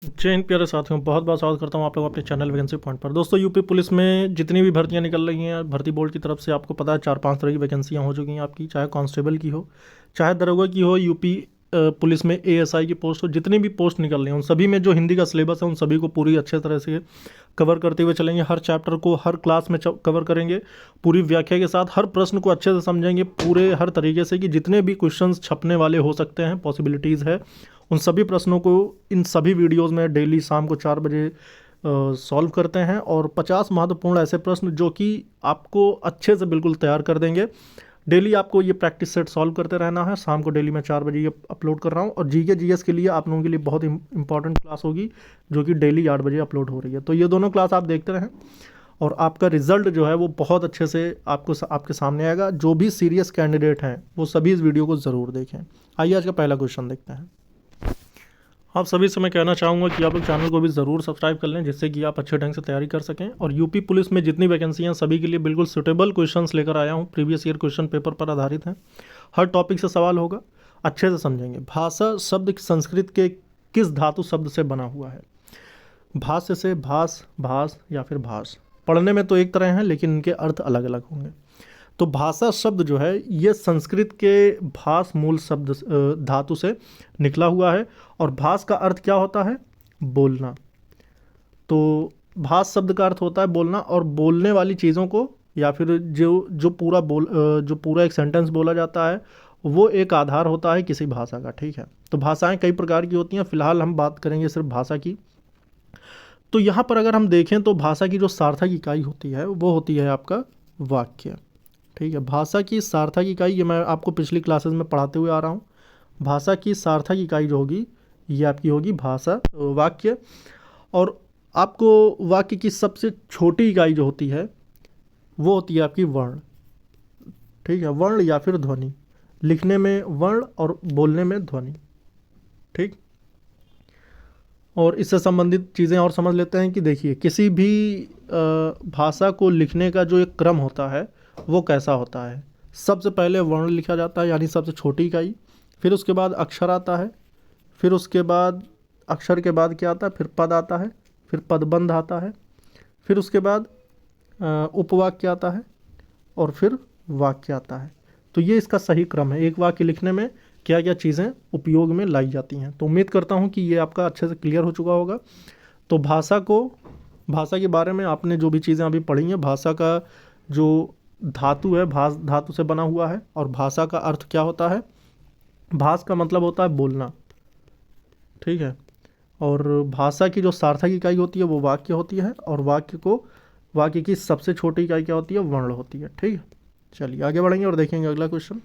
जय हिंद प्यारे साथियों, बहुत बहुत स्वागत करता हूं आप लोग अपने चैनल वैकेंसी पॉइंट पर। दोस्तों, यूपी पुलिस में जितनी भी भर्तियां निकल रही हैं, भर्ती बोर्ड की तरफ से आपको पता है 4-5 तरह की वैकेंसियां हो चुकी हैं आपकी, चाहे कांस्टेबल की हो, चाहे दरोगा की हो, यूपी पुलिस में एएसआई की पोस्ट हो। जितनी भी पोस्ट निकल रही हैं उन सभी में जो हिंदी का सिलेबस है उन सभी को पूरी अच्छे तरह से कवर करते हुए चलेंगे। हर चैप्टर को हर क्लास में कवर करेंगे, पूरी व्याख्या के साथ हर प्रश्न को अच्छे से समझेंगे पूरे हर तरीके से, कि जितने भी क्वेश्चंस छपने वाले हो सकते हैं, पॉसिबिलिटीज़ है, उन सभी प्रश्नों को इन सभी वीडियोस में डेली शाम को 4 बजे सॉल्व करते हैं। और 50 महत्वपूर्ण ऐसे प्रश्न जो कि आपको अच्छे से बिल्कुल तैयार कर देंगे। डेली आपको ये प्रैक्टिस सेट सॉल्व करते रहना है। शाम को डेली मैं 4 बजे ये अपलोड कर रहा हूँ। और जीके जीएस के लिए आप लोगों के लिए बहुत इंपॉर्टेंट क्लास होगी जो कि डेली 8 बजे अपलोड हो रही है। तो ये दोनों क्लास आप देखते रहें और आपका रिजल्ट जो है वो बहुत अच्छे से आपके सामने आएगा। जो भी सीरियस कैंडिडेट हैं वो सभी इस वीडियो को ज़रूर देखें। आइए आज का पहला क्वेश्चन देखते हैं। आप सभी से मैं कहना चाहूँगा कि आप लोग चैनल को भी ज़रूर सब्सक्राइब कर लें, जिससे कि आप अच्छे ढंग से तैयारी कर सकें। और यूपी पुलिस में जितनी वैकेंसी हैं सभी के लिए बिल्कुल सूटेबल क्वेश्चंस लेकर आया हूँ, प्रीवियस ईयर क्वेश्चन पेपर पर आधारित हैं। हर टॉपिक से सवाल होगा, अच्छे से समझेंगे। भाषा शब्द संस्कृत के किस धातु शब्द से बना हुआ है? भाष्य से, भास, भास या फिर भास। पढ़ने में तो एक तरह हैं लेकिन इनके अर्थ अलग अलग होंगे। तो भाषा शब्द जो है ये संस्कृत के भास मूल शब्द धातु से निकला हुआ है। और भास का अर्थ क्या होता है? बोलना। तो भास शब्द का अर्थ होता है बोलना, और बोलने वाली चीज़ों को या फिर जो पूरा एक सेंटेंस बोला जाता है वो एक आधार होता है किसी भाषा का। ठीक है, तो भाषाएं कई प्रकार की होती हैं, फिलहाल हम बात करेंगे सिर्फ भाषा की। तो यहाँ पर अगर हम देखें तो भाषा की जो सार्थक इकाई होती है वो होती है आपका वाक्य। ठीक है, भाषा की सार्थक इकाई, ये मैं आपको पिछली क्लासेस में पढ़ाते हुए आ रहा हूँ। भाषा की सार्थक इकाई जो होगी ये आपकी होगी भाषा वाक्य। और आपको वाक्य की सबसे छोटी इकाई जो होती है वो होती है आपकी वर्ण। ठीक है, वर्ण या फिर ध्वनि। लिखने में वर्ण और बोलने में ध्वनि। ठीक, और इससे संबंधित चीज़ें और समझ लेते हैं कि देखिए किसी भी भाषा को लिखने का जो एक क्रम होता है वो कैसा होता है। सबसे पहले वर्ण लिखा जाता है, यानी सबसे छोटी इकाई। फिर उसके बाद अक्षर आता है। फिर उसके बाद अक्षर के बाद क्या आता है? फिर पद आता है। फिर पदबंध आता है। फिर उसके बाद उपवाक्य आता है। और फिर वाक्य आता है। तो ये इसका सही क्रम है, एक वाक्य लिखने में क्या क्या चीज़ें उपयोग में लाई जाती हैं। तो उम्मीद करता हूँ कि ये आपका अच्छे से क्लियर हो चुका होगा। तो भाषा के बारे में आपने जो भी चीज़ें अभी पढ़ी हैं, भाषा का जो धातु है भास धातु से बना हुआ है। और भाषा का अर्थ क्या होता है? भास का मतलब होता है बोलना। ठीक है, और भाषा की जो सार्थक इकाई होती है वो वाक्य होती है। और वाक्य की सबसे छोटी इकाई क्या होती है? वर्ण होती है। ठीक है, चलिए आगे बढ़ेंगे और देखेंगे अगला क्वेश्चन।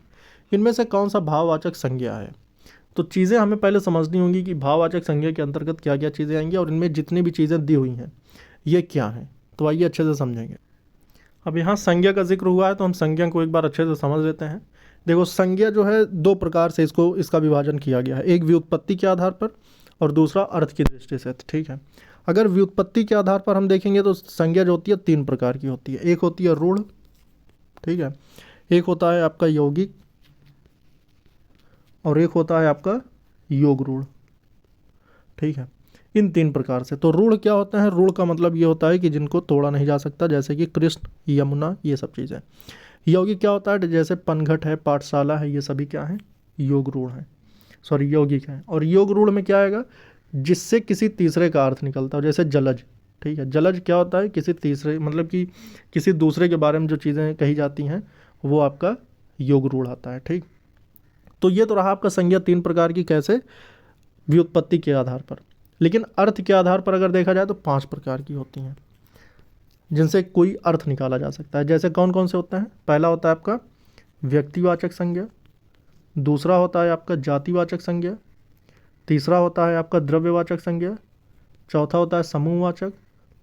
इनमें से कौन सा भाववाचक संज्ञा है? तो चीज़ें हमें पहले समझनी होंगी कि भाववाचक संज्ञा के अंतर्गत क्या क्या चीज़ें आएंगी और इनमें जितनी भी चीज़ें दी हुई हैं ये क्या हैं। तो आइए अच्छे से समझेंगे। अब यहाँ संज्ञा का जिक्र हुआ है तो हम संज्ञा को एक बार अच्छे से समझ लेते हैं। देखो, संज्ञा जो है दो प्रकार से इसका विभाजन किया गया है, एक व्युत्पत्ति के आधार पर और दूसरा अर्थ की दृष्टि से। ठीक है, अगर व्युत्पत्ति के आधार पर हम देखेंगे तो संज्ञा जो होती है 3 प्रकार की होती है। एक होती है रूढ़। ठीक है, एक होता है आपका यौगिक और एक होता है आपका योग रूढ़। ठीक है, इन 3 प्रकार से। तो रूढ़ क्या होता है? रूढ़ का मतलब ये होता है कि जिनको तोड़ा नहीं जा सकता, जैसे कि कृष्ण, यमुना, ये सब चीज़ें। यौगिक क्या होता है? जैसे पनघट है, पाठशाला है, ये सभी क्या हैं? योग रूढ़ हैं, सॉरी यौगिक हैं। और योग रूढ़ में क्या आएगा? जिससे किसी तीसरे का अर्थ निकलता है, जैसे जलज। ठीक है, जलज क्या होता है? किसी तीसरे मतलब कि किसी दूसरे के बारे में जो चीज़ें कही जाती हैं वो आपका योग रूढ़ आता है। ठीक, तो ये तो रहा आपका संज्ञा 3 प्रकार की, कैसे? व्युत्पत्ति के आधार पर। लेकिन अर्थ के आधार पर अगर देखा जाए तो 5 प्रकार की होती हैं जिनसे कोई अर्थ निकाला जा सकता है। जैसे कौन कौन से होते हैं? पहला होता है आपका व्यक्तिवाचक संज्ञा, दूसरा होता है आपका जातिवाचक संज्ञा, तीसरा होता है आपका द्रव्यवाचक संज्ञा, चौथा होता है समूहवाचक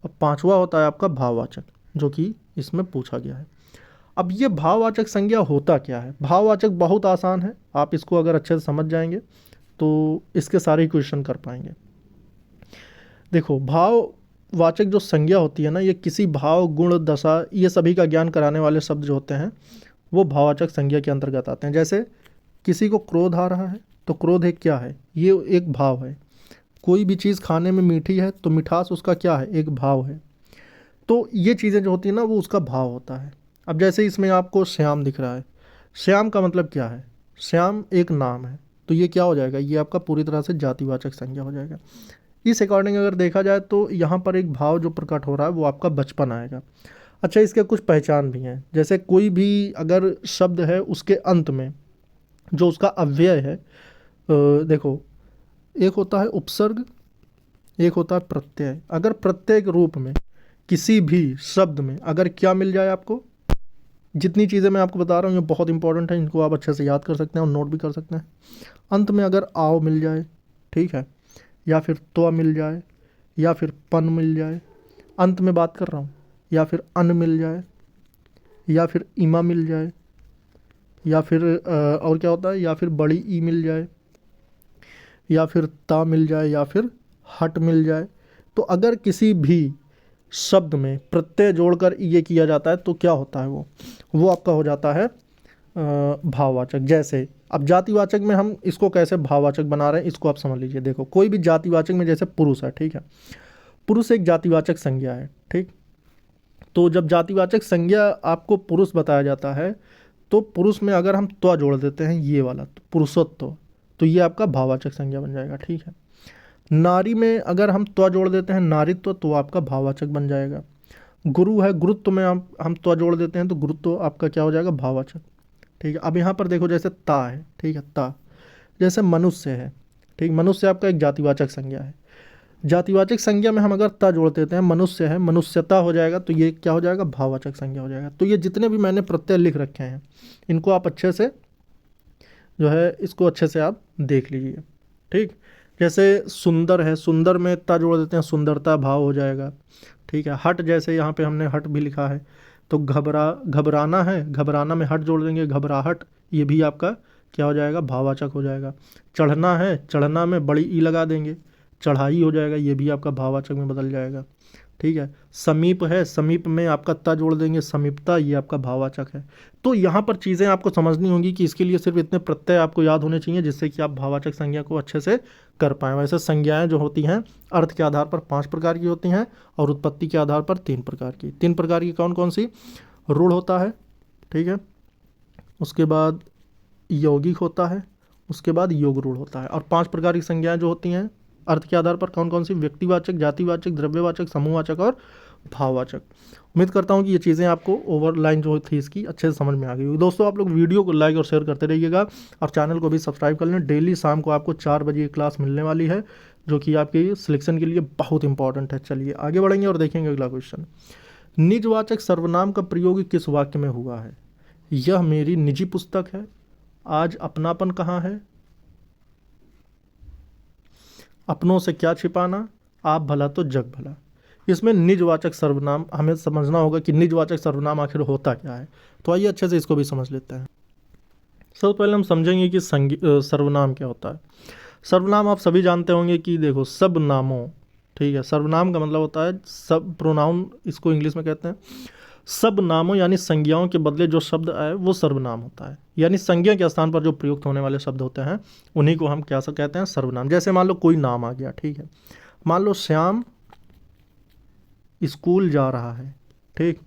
और पांचवा होता है आपका भाववाचक, जो कि इसमें पूछा गया है। अब ये भाववाचक संज्ञा होता क्या है? भाववाचक बहुत आसान है, आप इसको अगर अच्छे से समझ जाएंगे तो इसके सारे क्वेश्चन कर पाएंगे। देखो, भाववाचक जो संज्ञा होती है ना, ये किसी भाव, गुण, दशा, ये सभी का ज्ञान कराने वाले शब्द जो होते हैं वो भाववाचक संज्ञा के अंतर्गत आते हैं। जैसे किसी को क्रोध आ रहा है तो क्रोध एक क्या है? ये एक भाव है। कोई भी चीज़ खाने में मीठी है तो मिठास उसका क्या है, एक भाव है। तो ये चीज़ें जो होती हैं ना वो उसका भाव होता है। अब जैसे इसमें आपको श्याम दिख रहा है, श्याम का मतलब क्या है, श्याम एक नाम है, तो ये क्या हो जाएगा, ये आपका पूरी तरह से जातिवाचक संज्ञा हो जाएगा। इस अकॉर्डिंग अगर देखा जाए तो यहाँ पर एक भाव जो प्रकट हो रहा है वो आपका बचपन आएगा। अच्छा, इसके कुछ पहचान भी हैं, जैसे कोई भी अगर शब्द है उसके अंत में जो उसका अव्यय है, देखो एक होता है उपसर्ग, एक होता है प्रत्यय। अगर प्रत्यय के रूप में किसी भी शब्द में अगर क्या मिल जाए आपको, जितनी चीज़ें मैं आपको बता रहा हूँ ये बहुत इंपॉर्टेंट है, इनको आप अच्छे से याद कर सकते हैं और नोट भी कर सकते हैं। अंत में अगर आओ मिल जाए, ठीक है, या फिर त्व मिल जाए, या फिर पन मिल जाए, अंत में बात कर रहा हूँ, या फिर अन मिल जाए, या फिर इमा मिल जाए, या फिर और क्या होता है, या फिर बड़ी ई मिल जाए, या फिर ता मिल जाए, या फिर हट मिल जाए। तो अगर किसी भी शब्द में प्रत्यय जोड़कर ये किया जाता है तो क्या होता है, वो आपका हो जाता है भाववाचक। जैसे अब जातिवाचक में हम इसको कैसे भाववाचक बना रहे हैं इसको आप समझ लीजिए। देखो कोई भी जातिवाचक में जैसे पुरुष है, ठीक है, पुरुष एक जातिवाचक संज्ञा है, ठीक। तो जब जातिवाचक संज्ञा आपको पुरुष बताया जाता है तो पुरुष में अगर हम त्व जोड़ देते हैं ये वाला तो पुरुषत्व, तो ये आपका भाववाचक संज्ञा बन जाएगा, ठीक है। नारी में अगर हम त्व जोड़ देते हैं नारीत्व तो आपका भाववाचक बन जाएगा। गुरु है, गुरुत्व में हम त्व जोड़ देते हैं तो गुरुत्व आपका क्या हो जाएगा, भाववाचक, ठीक है। अब यहाँ पर देखो जैसे ता है, ठीक है, ता। जैसे मनुष्य है, ठीक, मनुष्य आपका एक जातिवाचक संज्ञा है। जातिवाचक संज्ञा में हम अगर ता जोड़ देते हैं, मनुष्य है, मनुष्यता हो जाएगा, तो ये क्या हो जाएगा, भाववाचक संज्ञा हो जाएगा। तो ये जितने भी मैंने प्रत्यय लिख रखे हैं इनको आप अच्छे से जो है इसको अच्छे से आप देख लीजिए, ठीक। जैसे सुंदर है, सुंदर में ता जोड़ देते हैं, सुंदरता भाव हो जाएगा, ठीक है। हट, जैसे यहाँ पे हमने हट भी लिखा है, तो घबराना है, घबराना में हट जोड़ देंगे, घबराहट, ये भी आपका क्या हो जाएगा, भाववाचक हो जाएगा। चढ़ना है, चढ़ना में बड़ी ई लगा देंगे, चढ़ाई हो जाएगा, ये भी आपका भाववाचक में बदल जाएगा, ठीक है। समीप है, समीप में आपका ता जोड़ देंगे, समीपता, ये आपका भाववाचक है। तो यहाँ पर चीज़ें आपको समझनी होंगी कि इसके लिए सिर्फ इतने प्रत्यय आपको याद होने चाहिए जिससे कि आप भाववाचक संज्ञा को अच्छे से कर पाएँ। वैसे संज्ञाएं जो होती हैं अर्थ के आधार पर 5 प्रकार की होती हैं और उत्पत्ति के आधार पर 3 प्रकार की। 3 प्रकार की कौन कौन सी, रूढ़ होता है, ठीक है, उसके बाद यौगिक होता है, उसके बाद योग रूढ़ होता है। और 5 प्रकार की संज्ञाएं जो होती हैं अर्थ के आधार पर कौन कौन सी, व्यक्तिवाचक, जातिवाचक, द्रव्यवाचक, समूहवाचक और भाववाचक। उम्मीद करता हूँ कि ये चीज़ें आपको ओवरलाइन जो थी इसकी अच्छे से समझ में आ गई होगी। दोस्तों आप लोग वीडियो को लाइक और शेयर करते रहिएगा और चैनल को भी सब्सक्राइब कर लें। डेली शाम को आपको 4 बजे क्लास मिलने वाली है जो कि आपके सिलेक्शन के लिए बहुत इंपॉर्टेंट है। चलिए आगे बढ़ेंगे और देखेंगे अगला क्वेश्चन। निजवाचक सर्वनाम का प्रयोग किस वाक्य में हुआ है। यह मेरी निजी पुस्तक है, आज अपनापन कहाँ है, अपनों से क्या छिपाना, आप भला तो जग भला। इसमें निजवाचक सर्वनाम हमें समझना होगा कि निजवाचक सर्वनाम आखिर होता क्या है। तो आइए अच्छे से इसको भी समझ लेते हैं। सबसे पहले हम समझेंगे कि सर्वनाम क्या होता है। सर्वनाम आप सभी जानते होंगे कि देखो सब नामों, ठीक है, सर्वनाम का मतलब होता है सब, प्रोनाउन इसको इंग्लिश में कहते हैं। सब नामों यानी संज्ञाओं के बदले जो शब्द आए वो सर्वनाम होता है, यानी संज्ञा के स्थान पर जो प्रयुक्त होने वाले शब्द होते हैं उन्हीं को हम क्या सा कहते हैं, सर्वनाम। जैसे मान लो कोई नाम आ गया, ठीक है, मान लो श्याम स्कूल जा रहा है, ठीक,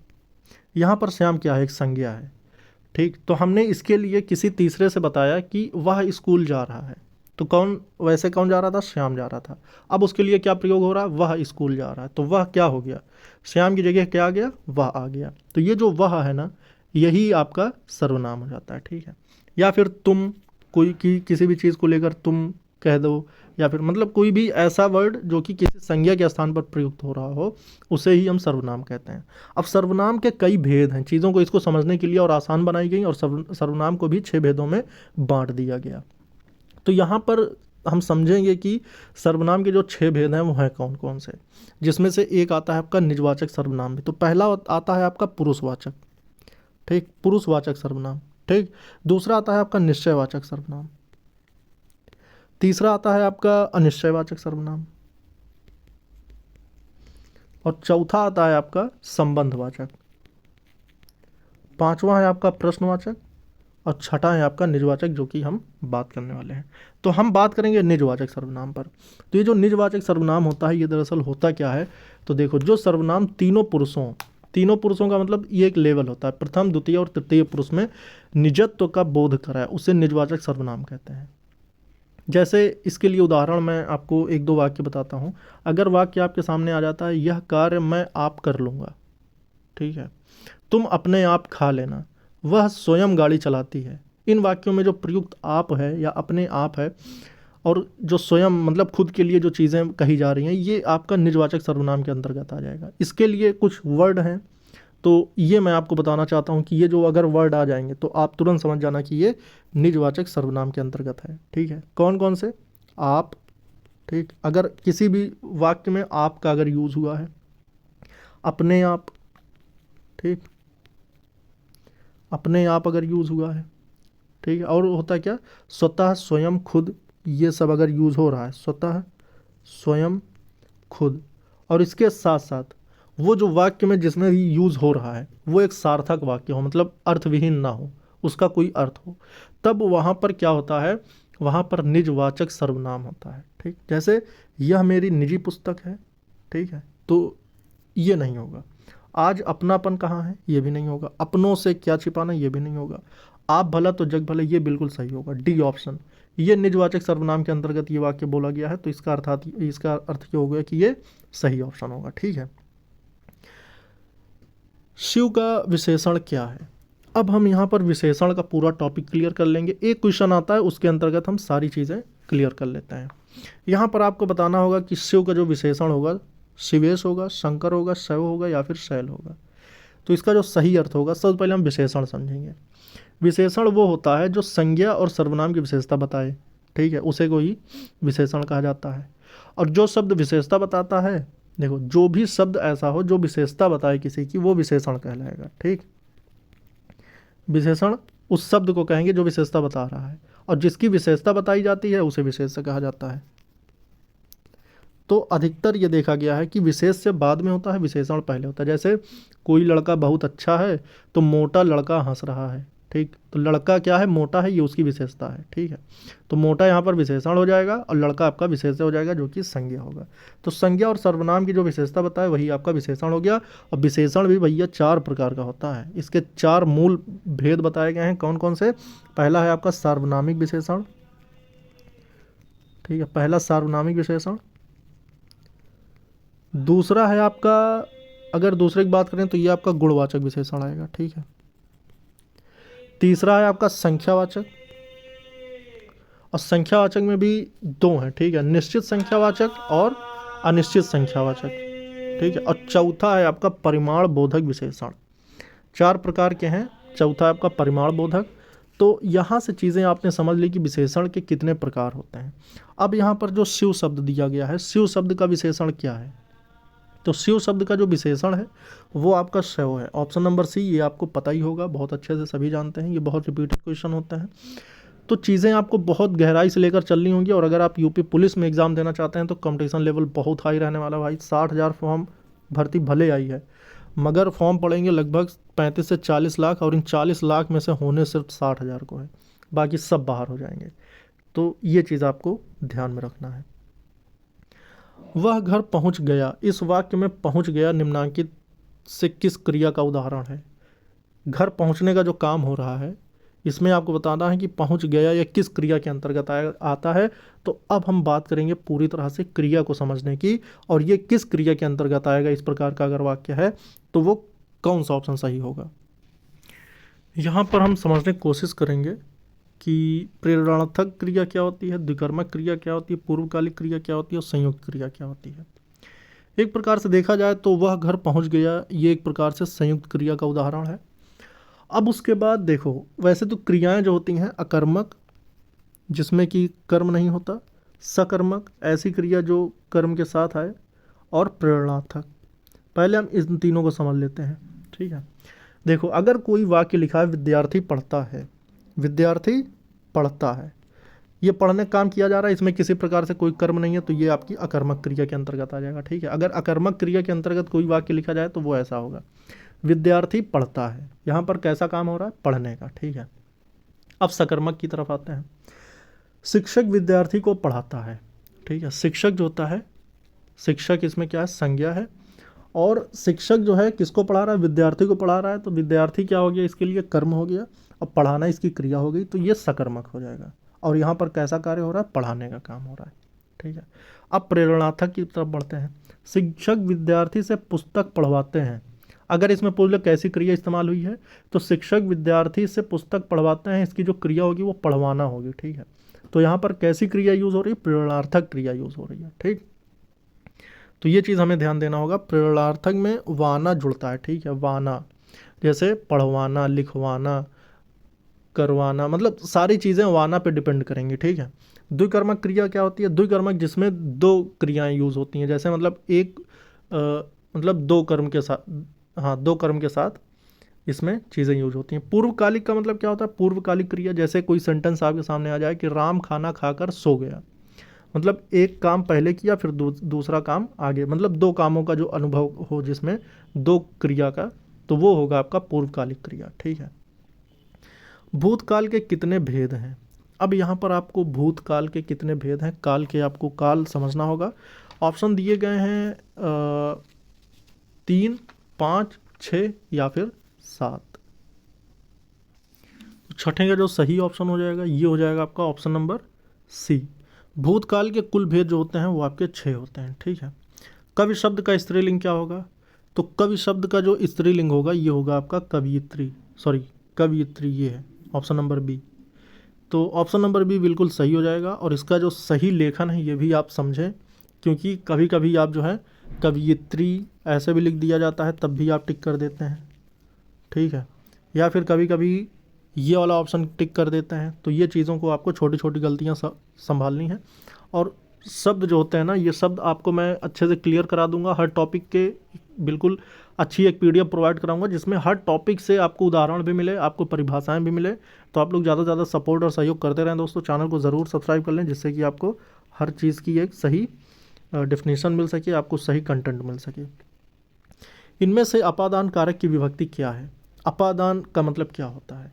यहाँ पर श्याम क्या है, एक संज्ञा है, ठीक। तो हमने इसके लिए किसी तीसरे से बताया कि वह स्कूल जा रहा है, तो कौन, वैसे कौन जा रहा था, श्याम जा रहा था। अब उसके लिए क्या प्रयोग हो रहा है, वह स्कूल जा रहा है, तो वह क्या हो गया, श्याम की जगह क्या आ गया, वह आ गया। तो ये जो वह है ना यही आपका सर्वनाम हो जाता है, ठीक है। या फिर तुम, कोई की किसी भी चीज़ को लेकर तुम कह दो, या फिर मतलब कोई भी ऐसा वर्ड जो कि किसी संज्ञा के स्थान पर प्रयुक्त हो रहा हो उसे ही हम सर्वनाम कहते हैं। अब सर्वनाम के कई भेद हैं, चीज़ों को इसको समझने के लिए और आसान बनाई गई और सर्वनाम को भी 6 भेदों में बांट दिया गया। तो यहाँ पर हम समझेंगे कि सर्वनाम के जो 6 भेद हैं वो हैं कौन कौन से, जिसमें से एक आता है आपका निजवाचक सर्वनाम भी। तो पहला आता है आपका पुरुषवाचक, ठीक, पुरुषवाचक सर्वनाम, ठीक। दूसरा आता है आपका निश्चयवाचक सर्वनाम, तीसरा आता है आपका अनिश्चयवाचक सर्वनाम, और चौथा आता है आपका संबंधवाचक, पांचवा है आपका प्रश्नवाचक, और छठा है आपका निजवाचक, जो कि हम बात करने वाले हैं। तो हम बात करेंगे निजवाचक सर्वनाम पर। तो ये जो निजवाचक सर्वनाम होता है, ये दरअसल होता क्या है, तो देखो जो सर्वनाम तीनों पुरुषों का मतलब ये एक लेवल होता है, प्रथम द्वितीय और तृतीय पुरुष में निजत्व का बोध कराए उसे निजवाचक सर्वनाम कहते हैं। जैसे इसके लिए उदाहरण मैं आपको एक दो वाक्य बताता हूँ। अगर वाक्य आपके सामने आ जाता है, यह कार्य मैं आप कर लूँगा, ठीक है, तुम अपने आप खा लेना, वह स्वयं गाड़ी चलाती है। इन वाक्यों में जो प्रयुक्त आप है या अपने आप है और जो स्वयं मतलब खुद के लिए जो चीज़ें कही जा रही हैं, ये आपका निजवाचक सर्वनाम के अंतर्गत आ जाएगा। इसके लिए कुछ वर्ड हैं, तो ये मैं आपको बताना चाहता हूँ कि ये जो अगर वर्ड आ जाएंगे तो आप तुरंत समझ जाना कि ये निजवाचक सर्वनाम के अंतर्गत है, ठीक है। कौन कौन से? आप, ठीक, अगर किसी भी वाक्य में आप का अगर यूज़ हुआ है, अपने आप, ठीक, अपने आप अगर यूज़ हुआ है, ठीक है, और होता है क्या, स्वतः, स्वयं, खुद, ये सब अगर यूज़ हो रहा है, स्वतः, स्वयं, खुद, और इसके साथ साथ वो जो वाक्य में जिसमें भी यूज़ हो रहा है वो एक सार्थक वाक्य हो, मतलब अर्थविहीन ना हो, उसका कोई अर्थ हो, तब वहाँ पर क्या होता है, वहाँ पर निजवाचक सर्वनाम होता है, ठीक। जैसे यह मेरी निजी पुस्तक है, ठीक है, तो ये नहीं होगा। आज अपनापन कहाँ है, ये भी नहीं होगा। अपनों से क्या छिपाना, ये भी नहीं होगा। आप भला तो जग भला, ये बिल्कुल सही होगा, डी ऑप्शन। ये निजवाचक सर्वनाम के अंतर्गत ये वाक्य बोला गया है, तो इसका अर्थ ये हो गया कि ये सही ऑप्शन होगा, ठीक है। शिव का विशेषण क्या है? अब हम यहाँ पर विशेषण का पूरा टॉपिक क्लियर कर लेंगे। एक क्वेश्चन आता है, उसके अंतर्गत हम सारी चीज़ें क्लियर कर लेते हैं। यहाँ पर आपको बताना होगा कि शिव का जो विशेषण होगा, शिवेश होगा, शंकर होगा, शैव होगा या फिर शैल होगा। तो इसका जो सही अर्थ होगा, सबसे पहले हम विशेषण समझेंगे। विशेषण वो होता है जो संज्ञा और सर्वनाम की विशेषता बताए, ठीक है, उसे कोई विशेषण कहा जाता है। और जो शब्द विशेषता बताता है, देखो जो भी शब्द ऐसा हो जो विशेषता बताए किसी की, वो विशेषण कहलाएगा, ठीक। विशेषण उस शब्द को कहेंगे जो विशेषता बता रहा है, और जिसकी विशेषता बताई जाती है उसे विशेष्य कहा जाता है। तो अधिकतर ये देखा गया है कि विशेष्य बाद में होता है, विशेषण पहले होता है। जैसे कोई लड़का बहुत अच्छा है, तो मोटा लड़का हंस रहा है, ठीक, तो लड़का क्या है, मोटा है, ये उसकी विशेषता है, ठीक है। तो मोटा यहाँ पर विशेषण हो जाएगा और लड़का आपका विशेष्य हो जाएगा, जो कि संज्ञा होगा। तो संज्ञा और सर्वनाम की जो विशेषता बताए वही आपका विशेषण हो गया। और विशेषण भी भैया 4 प्रकार का होता है। इसके 4 मूल भेद बताए गए हैं, कौन कौन से? पहला है आपका सार्वनामिक विशेषण, ठीक है, पहला सार्वनामिक विशेषण। दूसरा है आपका, अगर दूसरे की बात करें तो ये आपका गुणवाचक विशेषण आएगा, ठीक है। तीसरा है आपका संख्यावाचक, और संख्यावाचक में भी 2 हैं, ठीक है, निश्चित संख्यावाचक और अनिश्चित संख्यावाचक, ठीक है। और चौथा है आपका परिमाण बोधक विशेषण। 4 प्रकार के हैं। चौथा है आपका परिमाण बोधक। तो यहाँ से चीज़ें आपने समझ ली कि विशेषण के कितने प्रकार होते हैं। अब यहाँ पर जो शिव शब्द दिया गया है, शिव शब्द का विशेषण क्या है? तो शिव शब्द का जो विशेषण है वो आपका शैव है। ऑप्शन नंबर सी, ये आपको पता ही होगा, बहुत अच्छे से सभी जानते हैं, ये बहुत रिपीटेड क्वेश्चन होता है। तो चीज़ें आपको बहुत गहराई से लेकर चलनी होंगी। और अगर आप यूपी पुलिस में एग्ज़ाम देना चाहते हैं तो कंपटीशन लेवल बहुत हाई रहने वाला भाई। 60,000 फॉर्म भर्ती भले आई है, मगर फॉर्म पड़ेंगे लगभग 35 से 40 लाख, और इन 40 लाख में से होने सिर्फ 60,000 को है, बाकी सब बाहर हो जाएंगे। तो ये चीज़ आपको ध्यान में रखना है। वह घर पहुंच गया, इस वाक्य में पहुंच गया निम्नांकित से किस क्रिया का उदाहरण है? घर पहुंचने का जो काम हो रहा है, इसमें आपको बताना है कि पहुंच गया या किस क्रिया के अंतर्गत आता है। तो अब हम बात करेंगे पूरी तरह से क्रिया को समझने की, और ये किस क्रिया के अंतर्गत आएगा, इस प्रकार का अगर वाक्य है तो वो कौन सा ऑप्शन सही होगा। यहाँ पर हम समझने की कोशिश करेंगे कि प्रेरणार्थक क्रिया क्या होती है, द्विकर्मक क्रिया क्या होती है, पूर्वकालिक क्रिया क्या होती है और संयुक्त क्रिया क्या होती है। एक प्रकार से देखा जाए तो वह घर पहुंच गया, ये एक प्रकार से संयुक्त क्रिया का उदाहरण है। अब उसके बाद देखो, वैसे तो क्रियाएं जो होती हैं अकर्मक, जिसमें कि कर्म नहीं होता, सकर्मक, ऐसी क्रिया जो कर्म के साथ आए, और प्रेरणार्थक। पहले हम इन तीनों को समझ लेते हैं, ठीक है। देखो, अगर कोई वाक्य लिखा है विद्यार्थी पढ़ता है, विद्यार्थी पढ़ता है, ये पढ़ने का काम किया जा रहा है, इसमें किसी प्रकार से कोई कर्म नहीं है, तो ये आपकी अकर्मक क्रिया के अंतर्गत आ जाएगा, ठीक है। अगर अकर्मक क्रिया के अंतर्गत कोई वाक्य लिखा जाए तो वो ऐसा होगा, विद्यार्थी पढ़ता है, यहाँ पर कैसा काम हो रहा है, पढ़ने का, ठीक है। अब सकर्मक की तरफ आते हैं। शिक्षक विद्यार्थी को पढ़ाता है, ठीक है। शिक्षक जो होता है, शिक्षक इसमें क्या है, संज्ञा है। और शिक्षक जो है किसको पढ़ा रहा है, विद्यार्थी को पढ़ा रहा है, तो विद्यार्थी क्या हो गया, इसके लिए कर्म हो गया। अब पढ़ाना इसकी क्रिया हो गई, तो ये सकर्मक हो जाएगा। और यहाँ पर कैसा कार्य हो रहा है, पढ़ाने का काम हो रहा है, ठीक है। अब प्रेरणार्थक की तरफ बढ़ते हैं। शिक्षक विद्यार्थी से पुस्तक पढ़वाते हैं। अगर इसमें पूछ लो कैसी क्रिया इस्तेमाल हुई है, तो शिक्षक विद्यार्थी से पुस्तक पढ़वाते हैं, इसकी जो क्रिया होगी वो पढ़वाना होगी, ठीक है। तो यहाँ पर कैसी क्रिया यूज़ हो रही है, प्रेरणार्थक क्रिया यूज़ हो रही है, ठीक। तो ये चीज़ हमें ध्यान देना होगा। प्रेरणार्थक में वाना जुड़ता है, ठीक है। वाना जैसे पढ़वाना, लिखवाना, करवाना, मतलब सारी चीज़ें वाना पे डिपेंड करेंगी, ठीक है। द्विकर्मक क्रिया क्या होती है, द्विकर्मक जिसमें दो क्रियाएं यूज़ होती हैं। जैसे मतलब एक मतलब दो कर्म के साथ, हाँ, दो कर्म के साथ इसमें चीज़ें यूज होती हैं। पूर्वकालिक का मतलब क्या होता है, पूर्वकालिक क्रिया, जैसे कोई सेंटेंस आपके सामने आ जाए कि राम खाना खाकर सो गया, मतलब एक काम पहले किया फिर दूसरा काम आगे, मतलब दो कामों का जो अनुभव हो जिसमें दो क्रिया का, तो वो होगा आपका पूर्वकालिक क्रिया, ठीक है। भूतकाल के कितने भेद हैं। अब यहाँ पर आपको भूतकाल के कितने भेद हैं, काल के आपको काल समझना होगा। ऑप्शन दिए गए हैं 3, 5, 6 या फिर 7। छठे का जो सही ऑप्शन हो जाएगा ये हो जाएगा आपका ऑप्शन नंबर सी। भूतकाल के कुल भेद जो होते हैं वो आपके 6 होते हैं, ठीक है। कवि शब्द का स्त्रीलिंग क्या होगा, तो कवि शब्द का जो स्त्रीलिंग होगा ये होगा आपका कवियत्री, सॉरी कवियत्री, ये है ऑप्शन नंबर बी। तो ऑप्शन नंबर बी बिल्कुल सही हो जाएगा। और इसका जो सही लेखन है ये भी आप समझें, क्योंकि कभी कभी आप जो है कवियत्री ऐसे भी लिख दिया जाता है तब भी आप टिक कर देते हैं, ठीक है। या फिर कभी कभी ये वाला ऑप्शन टिक कर देते हैं। तो ये चीज़ों को आपको छोटी छोटी गलतियाँ संभालनी है। और शब्द जो होते हैं ना, ये शब्द आपको मैं अच्छे से क्लियर करा दूंगा हर टॉपिक के, बिल्कुल अच्छी एक पीडीएफ प्रोवाइड कराऊंगा जिसमें हर टॉपिक से आपको उदाहरण भी मिले, आपको परिभाषाएं भी मिले। तो आप लोग ज़्यादा से ज़्यादा सपोर्ट और सहयोग करते रहें दोस्तों। चैनल को ज़रूर सब्सक्राइब कर लें जिससे कि आपको हर चीज़ की एक सही डेफिनेशन मिल सके, आपको सही कंटेंट मिल सके। इनमें से अपादान कारक की विभक्ति क्या है। अपादान का मतलब क्या होता है,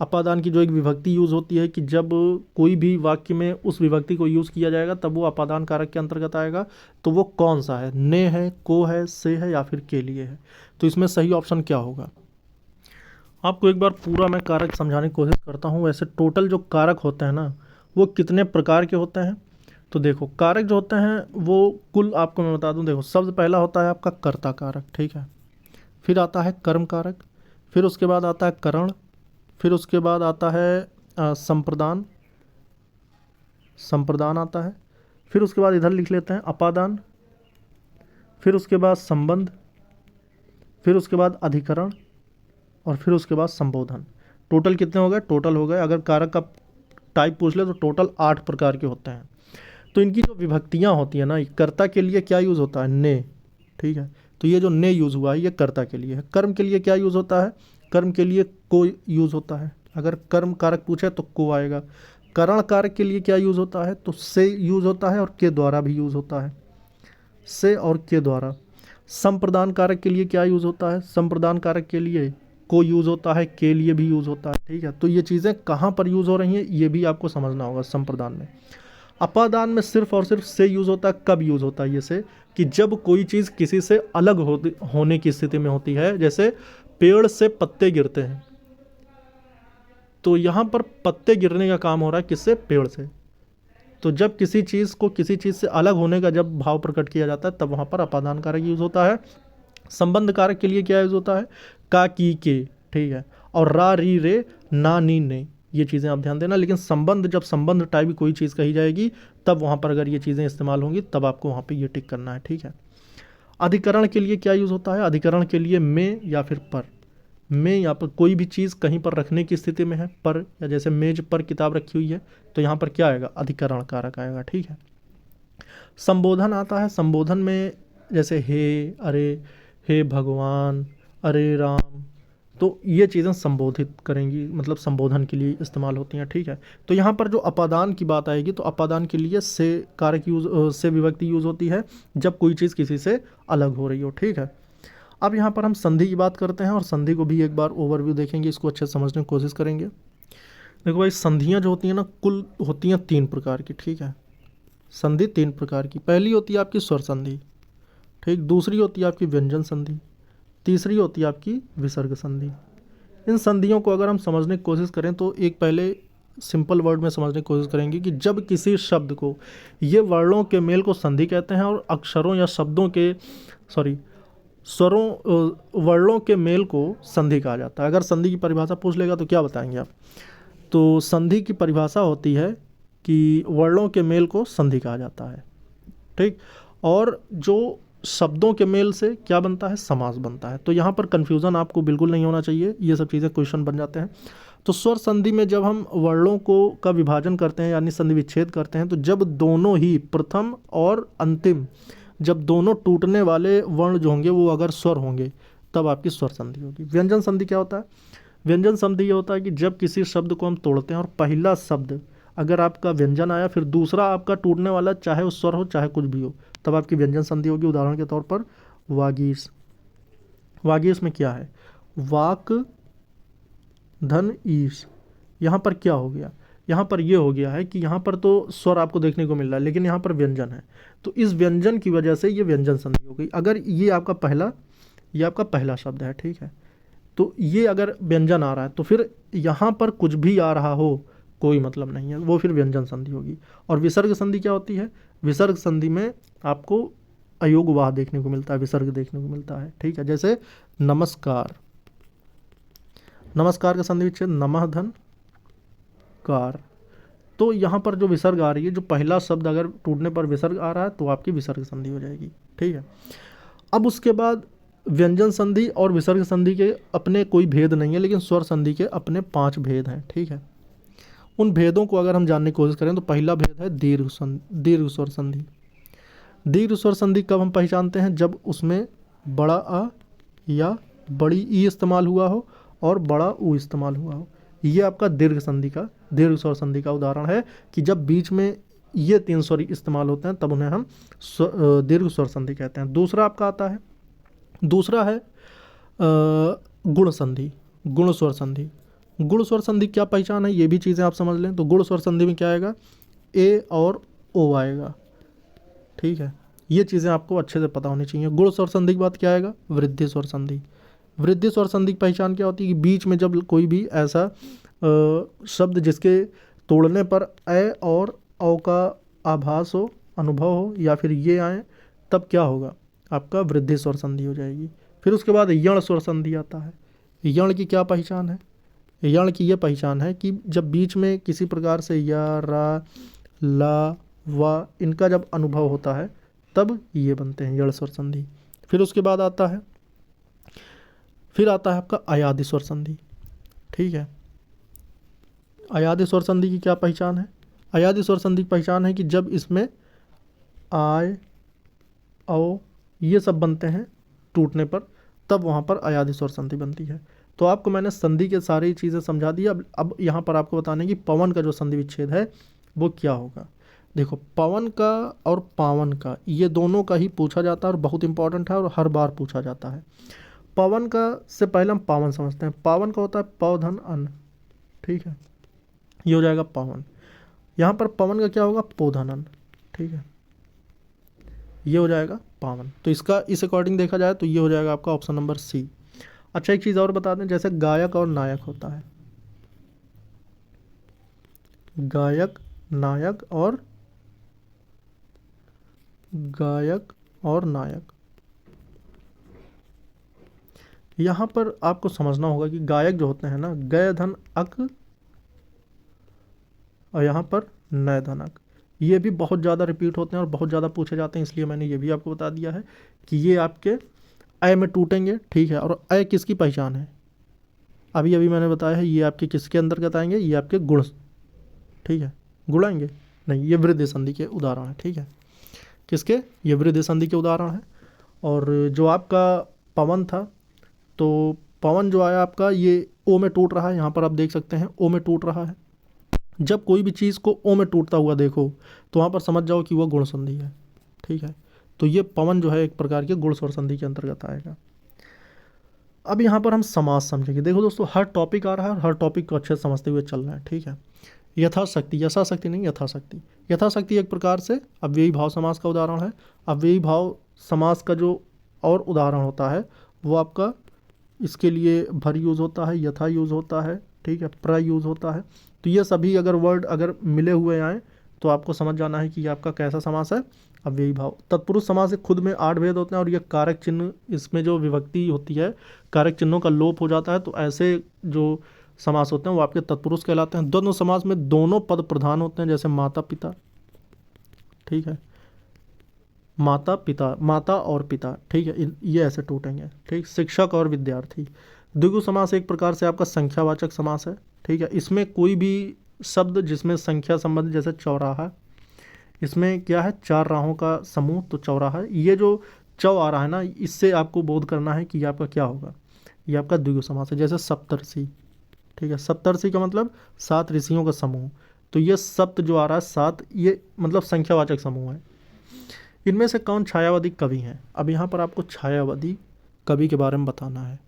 अपादान की जो एक विभक्ति यूज़ होती है कि जब कोई भी वाक्य में उस विभक्ति को यूज़ किया जाएगा तब वो अपादान कारक के अंतर्गत आएगा। तो वो कौन सा है, ने है, को है, से है या फिर के लिए है। तो इसमें सही ऑप्शन क्या होगा, आपको एक बार पूरा मैं कारक समझाने की कोशिश करता हूँ। वैसे टोटल जो कारक होते हैं ना वो कितने प्रकार के होते हैं, तो देखो कारक जो होते हैं वो कुल आपको मैं बता दूं। देखो सबसे पहला होता है आपका कर्ता कारक, ठीक है। फिर आता है कर्म कारक, फिर उसके बाद आता है करण, फिर उसके बाद आता है संप्रदान, संप्रदान आता है। फिर उसके बाद इधर लिख लेते हैं अपादान, फिर उसके बाद संबंध, फिर उसके बाद अधिकरण और फिर उसके बाद संबोधन। टोटल कितने हो गए, टोटल हो गए, अगर कारक का टाइप पूछ ले तो टोटल 8 प्रकार के होते हैं। तो इनकी जो विभक्तियाँ होती हैं ना, कर्ता के लिए क्या यूज़ होता है, ने, ठीक है। तो ये जो ने यूज़ हुआ है ये कर्ता के लिए है। कर्म के लिए क्या यूज़ होता है, कर्म के लिए को यूज़ होता है। अगर कर्म कारक पूछे तो को आएगा। करण कारक के लिए क्या यूज़ होता है, तो से यूज़ होता है और के द्वारा भी यूज़ होता है, से और के द्वारा। संप्रदान कारक के लिए क्या यूज़ होता है, संप्रदान कारक के लिए को यूज़ होता है, के लिए भी यूज़ होता है, ठीक है। तो ये चीज़ें कहाँ पर यूज़ हो रही हैं ये भी आपको समझना होगा संप्रदान में। अपादान में सिर्फ और सिर्फ से यूज़ होता है। कब यूज़ होता है ये से, कि जब कोई चीज़ किसी से अलग होने की स्थिति में होती है। जैसे पेड़ से पत्ते गिरते हैं, तो यहाँ पर पत्ते गिरने का काम हो रहा है किससे, पेड़ से। तो जब किसी चीज़ को किसी चीज़ से अलग होने का जब भाव प्रकट किया जाता है तब वहाँ पर अपादान कारक यूज़ होता है। संबंध कारक के लिए क्या यूज़ होता है, का, की, के, ठीक है। और रा, री, रे, ना, नी, ने, ये चीज़ें आप ध्यान देना। लेकिन संबंध, जब संबंध टाइप की कोई चीज़ कही जाएगी तब वहाँ पर अगर ये चीज़ें इस्तेमाल होंगी तब आपको वहाँ पे ये टिक करना है, ठीक है। अधिकरण के लिए क्या यूज़ होता है, अधिकरण के लिए में या फिर पर। में यहाँ पर कोई भी चीज़ कहीं पर रखने की स्थिति में है, पर, या जैसे मेज पर किताब रखी हुई है तो यहाँ पर क्या आएगा, अधिकरण कारक आएगा, ठीक है। संबोधन आता है, संबोधन में जैसे हे, अरे, हे भगवान, अरे राम, तो ये चीज़ें संबोधित करेंगी, मतलब संबोधन के लिए इस्तेमाल होती हैं, ठीक है। तो यहाँ पर जो अपादान की बात आएगी तो अपादान के लिए से कारक यूज़, से विभक्ति यूज़ होती है जब कोई चीज़ किसी से अलग हो रही हो, ठीक है। अब यहाँ पर हम संधि की बात करते हैं और संधि को भी एक बार ओवरव्यू देखेंगे, इसको अच्छे से समझने की कोशिश करेंगे। देखो भाई, संधियाँ जो होती हैं ना, कुल होती हैं 3 प्रकार की, ठीक है। संधि 3 प्रकार की। पहली होती है आपकी स्वर संधि, ठीक। दूसरी होती है आपकी व्यंजन संधि। तीसरी होती है आपकी विसर्ग संधि। इन संधियों को अगर हम समझने की कोशिश करें तो एक पहले सिंपल वर्ड में समझने की कोशिश करेंगे कि जब किसी शब्द को, ये वर्णों के मेल को संधि कहते हैं, और अक्षरों या शब्दों के, सॉरी, स्वरों वर्णों के मेल को संधि कहा जाता है। अगर संधि की परिभाषा पूछ लेगा तो क्या बताएंगे आप? तो संधि की परिभाषा होती है कि वर्णों के मेल को संधि कहा जाता है, ठीक। और जो शब्दों के मेल से क्या बनता है? समास बनता है। तो यहाँ पर कन्फ्यूज़न आपको बिल्कुल नहीं होना चाहिए, ये सब चीज़ें क्वेश्चन बन जाते हैं। तो स्वर संधि में जब हम वर्णों को का विभाजन करते हैं यानी संधि विच्छेद करते हैं, तो जब दोनों ही प्रथम और अंतिम, जब दोनों टूटने वाले वर्ण जो होंगे वो अगर स्वर होंगे, तब आपकी स्वर संधि होगी। व्यंजन संधि क्या होता है? व्यंजन संधि ये होता है कि जब किसी शब्द को हम तोड़ते हैं और पहला शब्द अगर आपका व्यंजन आया, फिर दूसरा आपका टूटने वाला, चाहे वो स्वर हो चाहे कुछ भी हो, तब आपकी व्यंजन संधि होगी। उदाहरण के तौर पर वागीश। वागीश में क्या है? वाक धन ईश। यहाँ पर क्या हो गया? यहाँ पर ये हो गया है कि यहाँ पर तो स्वर आपको देखने को मिल रहा है, लेकिन यहाँ पर व्यंजन है, तो इस व्यंजन की वजह से ये व्यंजन संधि हो गई। अगर ये आपका पहला शब्द है, ठीक है, तो ये अगर व्यंजन आ रहा है तो फिर यहाँ पर कुछ भी आ रहा हो कोई मतलब नहीं है, वो फिर व्यंजन संधि होगी। और विसर्ग संधि क्या होती है? विसर्ग संधि में आपको अयोग वाह देखने को मिलता है, विसर्ग देखने को मिलता है, ठीक है। जैसे नमस्कार, नमस्कार का संधि विच्छेद नमः धन कार। तो यहाँ पर जो विसर्ग आ रही है, जो पहला शब्द अगर टूटने पर विसर्ग आ रहा है तो आपकी विसर्ग संधि हो जाएगी, ठीक है। अब उसके बाद व्यंजन संधि और विसर्ग संधि के अपने कोई भेद नहीं है, लेकिन स्वर संधि के अपने 5 भेद हैं, ठीक है। उन भेदों को अगर हम जानने की कोशिश करें तो पहला भेद है दीर्घ स्वर संधि। दीर्घ स्वर संधि कब हम पहचानते हैं? जब उसमें बड़ा अ या बड़ी ई इस्तेमाल हुआ हो और बड़ा ऊ इस्तेमाल हुआ हो। ये आपका दीर्घ स्वर संधि का उदाहरण है कि जब बीच में ये 3 स्वर इस्तेमाल होते हैं तब उन्हें हम दीर्घ स्वर संधि कहते हैं। दूसरा आपका आता है, दूसरा है गुण संधि, गुण स्वर संधि। गुण स्वर संधि क्या पहचान है, ये भी चीज़ें आप समझ लें। तो गुण स्वर संधि में क्या आएगा? ए और ओ आएगा, ठीक है। ये चीज़ें आपको अच्छे से पता होनी चाहिए। गुण स्वर संधि के बाद क्या आएगा? वृद्धि स्वर संधि। वृद्धि स्वर संधि की पहचान क्या होती है कि बीच में जब कोई भी ऐसा शब्द जिसके तोड़ने पर ए और औ का आभास हो, अनुभव हो, या फिर ये आए, तब क्या होगा? आपका वृद्धि स्वर संधि हो जाएगी। फिर उसके बाद यण स्वर संधि आता है। यण की क्या पहचान है? यण की ये पहचान है कि जब बीच में किसी प्रकार से या, रा, ला, वा इनका जब अनुभव होता है तब ये बनते हैं यण स्वर संधि। फिर उसके बाद आता है आपका अयादि स्वर संधि, ठीक है। अयादि स्वर संधि की क्या पहचान है? अयादि स्वर संधि की पहचान है कि जब इसमें आय, औ ये सब बनते हैं टूटने पर, तब वहाँ पर अयादि स्वर संधि बनती है। तो आपको मैंने संधि के सारी चीज़ें समझा दी। अब यहाँ पर आपको बताने कि पवन का जो संधि विच्छेद है वो क्या होगा। देखो, पवन का और पावन का, ये दोनों का ही पूछा जाता है और बहुत इंपॉर्टेंट है और हर बार पूछा जाता है। पवन का से पहले हम पावन समझते हैं। पावन का होता है पौधन अन्न, ठीक है, ये हो जाएगा पावन। यहाँ पर पवन का क्या होगा? पोधन अन्न, ठीक है, ये हो जाएगा पावन। तो इसका इस अकॉर्डिंग देखा जाए तो ये हो जाएगा आपका ऑप्शन नंबर सी। अच्छा, एक चीज़ और बता दें, जैसे गायक और नायक होता है, गायक नायक। यहाँ पर आपको समझना होगा कि गायक जो होते हैं ना, गय धन अक, और यहाँ पर नय धन अक, ये भी बहुत ज़्यादा रिपीट होते हैं और बहुत ज़्यादा पूछे जाते हैं, इसलिए मैंने ये भी आपको बता दिया है कि ये आपके अय में टूटेंगे, ठीक है। और अय किसकी पहचान है? अभी मैंने बताया है, ये आपके किसके अंतर्गत आएंगे? ये आपके गुण, ठीक है, गुण आएंगे नहीं, ये वृद्धि संधि के उदाहरण है, ठीक है। किसके? ये वृद्धि संधि के उदाहरण है। और जो आपका पवन था, तो पवन जो आया आपका, ये ओ में टूट रहा है, यहाँ पर आप देख सकते हैं ओ में टूट रहा है। जब कोई भी चीज़ को ओ में टूटता हुआ देखो तो वहाँ पर समझ जाओ कि वह गुण संधि है, ठीक है। तो ये पवन जो है एक प्रकार के गुण स्वर संधि के अंतर्गत आएगा। अब यहाँ पर हम समास समझेंगे। देखो दोस्तों, हर टॉपिक आ रहा है और हर टॉपिक को अच्छे से समझते हुए चल रहा है, ठीक है। यथाशक्ति, यथाशक्ति नहीं, यथाशक्ति। यथाशक्ति एक प्रकार से अव्ययी भाव समास का उदाहरण है। अव्ययी भाव समास का जो और उदाहरण होता है वो आपका इसके लिए भर यूज़ होता है, यथा यूज़ होता है, ठीक है, प्र यूज़ होता है। तो ये सभी अगर वर्ड अगर मिले हुए आए तो आपको समझ जाना है कि ये आपका कैसा समास है, अव्ययी भाव। तत्पुरुष समास से खुद में 8 भेद होते हैं और ये कारक चिन्ह, इसमें जो विभक्ति होती है कारक चिन्हों का लोप हो जाता है, तो ऐसे जो समास होते हैं वो आपके तत्पुरुष कहलाते हैं। द्वंद्व समास में दोनों पद प्रधान होते हैं, जैसे माता पिता, ठीक है, माता पिता, माता और पिता, ठीक है, ये ऐसे टूटेंगे, ठीक। शिक्षक और विद्यार्थी। द्विगु समास एक प्रकार से आपका संख्यावाचक समास है, ठीक है। इसमें कोई भी शब्द जिसमें संख्या संबंधित, जैसे चौराहा, इसमें क्या है, 4 राहों का समूह, तो चौराहा। ये जो चौ आ रहा है ना, इससे आपको बोध करना है कि ये आपका क्या होगा, ये आपका द्विगु समास है। जैसे सप्तर्षि, ठीक है, सप्तर्षि का मतलब 7 ऋषियों का समूह, तो ये सप्त जो आ रहा है 7, ये मतलब संख्यावाचक समूह है। इनमें से कौन छायावादी कवि हैं? अब यहाँ पर आपको छायावादी कवि के बारे में बताना है।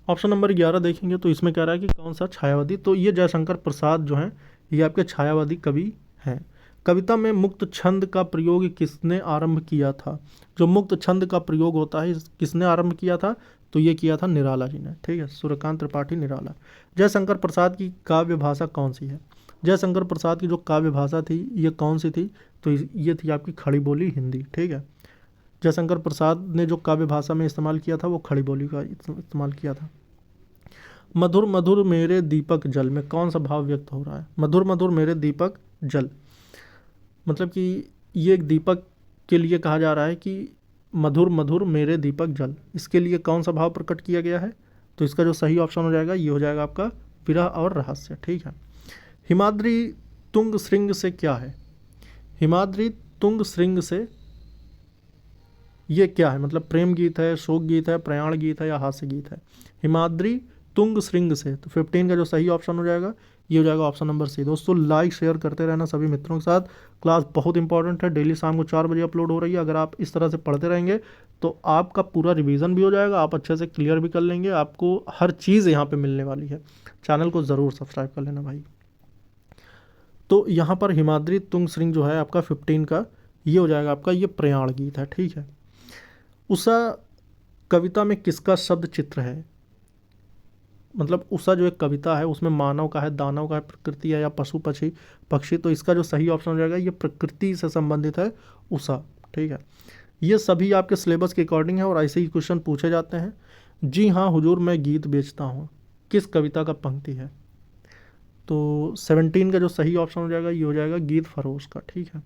ऑप्शन नंबर 11 देखेंगे तो इसमें कह रहा है कि कौन सा छायावादी, तो ये जयशंकर प्रसाद जो हैं ये आपके छायावादी कवि हैं। कविता में मुक्त छंद का प्रयोग किसने आरंभ किया था? जो मुक्त छंद का प्रयोग होता है किसने आरंभ किया था? तो ये किया था निराला जी ने, ठीक है, सूर्यकांत त्रिपाठी निराला। जयशंकर प्रसाद की काव्य भाषा कौन सी है? जयशंकर प्रसाद की जो काव्य भाषा थी ये कौन सी थी? तो ये थी आपकी खड़ी बोली हिंदी, ठीक है। जयशंकर प्रसाद ने जो काव्य भाषा में इस्तेमाल किया था वो खड़ी बोली का इस्तेमाल किया था। मधुर मधुर मेरे दीपक जल में कौन सा भाव व्यक्त हो रहा है? मधुर मधुर मेरे दीपक जल, मतलब कि ये एक दीपक के लिए कहा जा रहा है कि मधुर मधुर मेरे दीपक जल, इसके लिए कौन सा भाव प्रकट किया गया है? तो इसका जो सही ऑप्शन हो जाएगा ये हो जाएगा आपका विरह और रहस्य, ठीक है। हिमाद्री तुंग श्रृंग से क्या है? हिमाद्री तुंग श्रृंग से ये क्या है? मतलब प्रेम गीत है, शोक गीत है, प्रयाण गीत है या हास्य गीत है? हिमाद्री तुंग श्रृंग से, तो 15 का जो सही ऑप्शन हो जाएगा ये हो जाएगा ऑप्शन नंबर सी। दोस्तों लाइक शेयर करते रहना सभी मित्रों के साथ। क्लास बहुत इंपॉर्टेंट है, डेली शाम को 4 बजे अपलोड हो रही है। अगर आप इस तरह से पढ़ते रहेंगे तो आपका पूरा रिवीजन भी हो जाएगा, आप अच्छे से क्लियर भी कर लेंगे, आपको हर चीज़ यहाँ पे मिलने वाली है। चैनल को ज़रूर सब्सक्राइब कर लेना भाई। तो यहाँ पर हिमाद्री तुंग श्रृंग जो है आपका 15 का ये हो जाएगा आपका, ये प्रयाण गीत है, ठीक है। उषा कविता में किसका शब्द चित्र है? मतलब उषा जो एक कविता है उसमें मानव का है, दानव का है, प्रकृति है या पशु पक्षी पक्षी, तो इसका जो सही ऑप्शन हो जाएगा ये प्रकृति से संबंधित है उषा, ठीक है। ये सभी आपके सिलेबस के अकॉर्डिंग है और ऐसे ही क्वेश्चन पूछे जाते हैं। जी हाँ हुजूर मैं गीत बेचता हूँ किस कविता का पंक्ति है? तो 17 का जो सही ऑप्शन हो जाएगा ये हो जाएगा गीत फरोश का, ठीक है।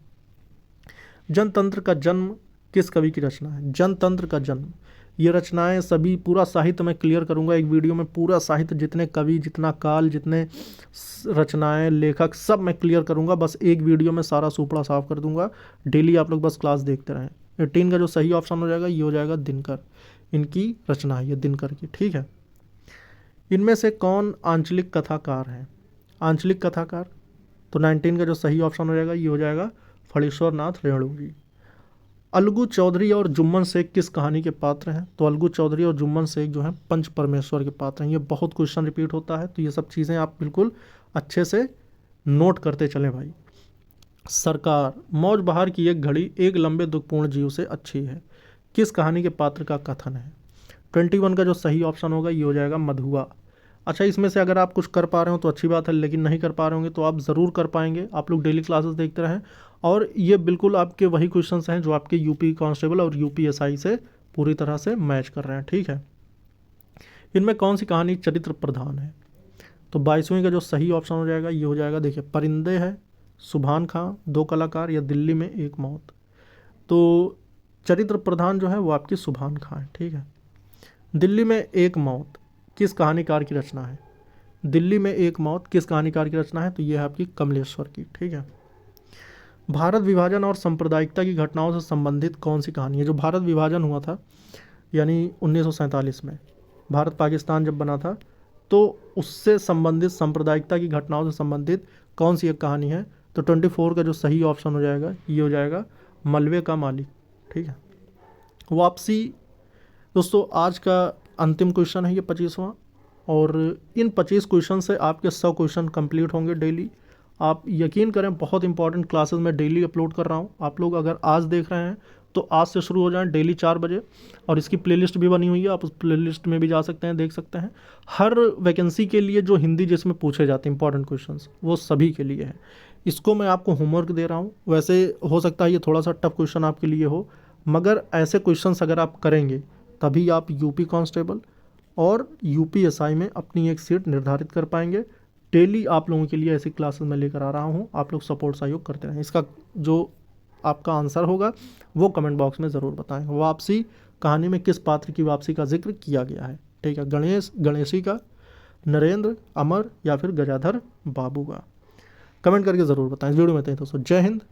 जनतंत्र का जन्म किस कवि की रचना है? जनतंत्र का जन्म, ये रचनाएं सभी पूरा साहित्य मैं क्लियर करूंगा एक वीडियो में, पूरा साहित्य जितने कवि, जितना काल, जितने रचनाएं, लेखक सब मैं क्लियर करूंगा, बस एक वीडियो में सारा सुपड़ा साफ कर दूंगा। डेली आप लोग बस क्लास देखते रहें। 18 का जो सही ऑप्शन हो जाएगा ये हो जाएगा दिनकर, इनकी रचना है ये दिनकर की, ठीक है। इनमें से कौन आंचलिक कथाकार है? आंचलिक कथाकार, तो 19 का जो सही ऑप्शन हो जाएगा ये हो जाएगा फणीश्वर नाथ रेणु जी। अलगू चौधरी और जुम्मन शेख किस कहानी के पात्र हैं? तो अलगू चौधरी और जुम्मन शेख जो हैं पंच परमेश्वर के पात्र हैं। ये बहुत क्वेश्चन रिपीट होता है, तो ये सब चीज़ें आप बिल्कुल अच्छे से नोट करते चलें भाई। सरकार मौज बहार की एक घड़ी एक लंबे दुखपूर्ण जीव से अच्छी है, किस कहानी के पात्र का कथन है? 21 का जो सही ऑप्शन होगा ये हो जाएगा मधुआ। अच्छा, इसमें से अगर आप कुछ कर पा रहे हो तो अच्छी बात है, लेकिन नहीं कर पा रहे होंगे तो आप ज़रूर कर पाएंगे। आप लोग डेली क्लासेस देखते रहें और ये बिल्कुल आपके वही क्वेश्चंस हैं जो आपके यूपी कांस्टेबल और यूपीएसआई से पूरी तरह से मैच कर रहे हैं, ठीक है। इनमें कौन सी कहानी चरित्र प्रधान है? तो 22वें का जो सही ऑप्शन हो जाएगा ये हो जाएगा, देखिए, परिंदे है, सुभान खां, दो कलाकार या दिल्ली में एक मौत। तो चरित्र प्रधान जो है वो आपकी सुभान खां है, ठीक है। दिल्ली में एक मौत किस कहानीकार की रचना है? दिल्ली में एक मौत किस कहानीकार की रचना है? तो ये है आपकी कमलेश्वर की, ठीक है। भारत विभाजन और सांप्रदायिकता की घटनाओं से संबंधित कौन सी कहानी है? जो भारत विभाजन हुआ था यानी 1947 में भारत पाकिस्तान जब बना था, तो उससे संबंधित सांप्रदायिकता की घटनाओं से संबंधित कौन सी एक कहानी है? तो 24 का जो सही ऑप्शन हो जाएगा ये हो जाएगा मलबे का मालिक, ठीक है। वापसी, दोस्तों आज का अंतिम क्वेश्चन है ये 25वां, और इन 25 क्वेश्चन से आपके 100 क्वेश्चन कंप्लीट होंगे डेली। आप यकीन करें, बहुत इंपॉर्टेंट क्लासेस मैं डेली अपलोड कर रहा हूँ। आप लोग अगर आज देख रहे हैं तो आज से शुरू हो जाएं डेली 4 बजे, और इसकी प्लेलिस्ट भी बनी हुई है, आप उस प्लेलिस्ट में भी जा सकते हैं, देख सकते हैं। हर वैकेंसी के लिए जो हिंदी जिसमें पूछे जाते हैं इंपॉर्टेंट क्वेश्चंस, वो सभी के लिए है। इसको मैं आपको होमवर्क दे रहा हूँ। वैसे हो सकता है ये थोड़ा सा टफ क्वेश्चन आपके लिए हो, मगर ऐसे क्वेश्चंस अगर आप करेंगे तभी आप यूपी कांस्टेबल और यूपीएसआई में अपनी एक सीट निर्धारित कर पाएंगे। डेली आप लोगों के लिए ऐसी क्लासेस मैं लेकर आ रहा हूँ, आप लोग सपोर्ट सहयोग करते रहें। इसका जो आपका आंसर होगा वो कमेंट बॉक्स में ज़रूर बताएं। वापसी कहानी में किस पात्र की वापसी का जिक्र किया गया है? ठीक है, गणेश, गणेशी का, नरेंद्र, अमर या फिर गजाधर बाबू का? कमेंट करके ज़रूर बताएं। इस वीडियो में इतना ही दोस्तों, जय हिंद।